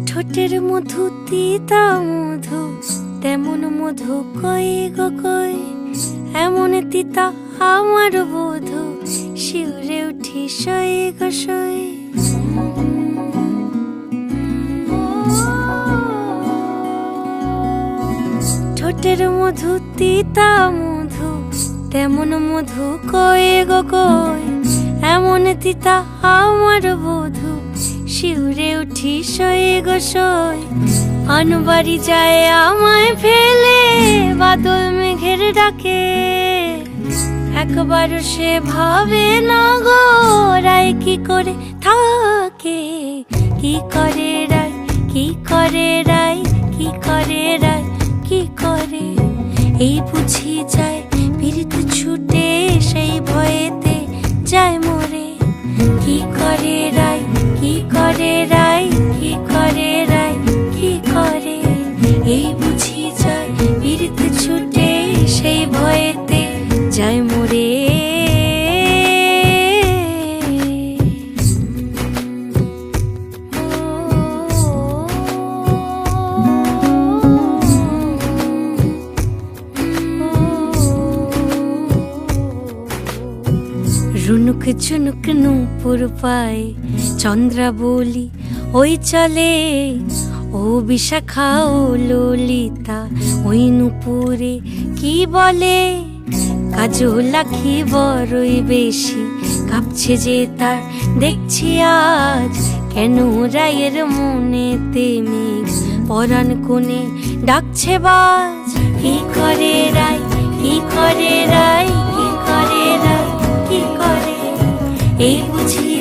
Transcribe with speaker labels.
Speaker 1: ঠোঁটের মধু তিতা মধু, তেমন মধু কই গো কই, এমন তিতা আমার বধূ, শিউরে উঠি সই গো সই। ঠোঁটের মধু তিতা মধু, তেমন মধু কই গো কই, এমন তিতা আমার বধূ, শিউরে উঠি সই গো সই। আনবাড়ি যায় আমায় ফেলে, বাদল মেঘের ডাকে, একবারও সে ভাবে না গো রায় কি করে থাকে। কি করে রায়, কি করে রায়, কি করে রায়, কি করে, এই বুঝি যায় পীড়িত ছুটে সেই ভয়েতে যায় মরে। কি করে রায়, কি করে রায়, কি করে রায়, কি করে, এই বুঝি যায় পীড়িত ছুটে সেই ভয়েতে যায় মরে। রুনুক ঝুনুক নূপুর পায় চন্দ্রা বলি ওই চলে, ও বিশাখা ও ললিতা ওই নূপুরে কি বলে। কাজল আঁখি বড়ই বেশি কাঁপছে যে তার দেখছি আজ, কেন রায়ের মনেতে মেঘ পরাণ কোণে ডাকছে বাজ। কি করে রায়, কি করে রায়, কি করে রায়, কি করে, এই বুঝি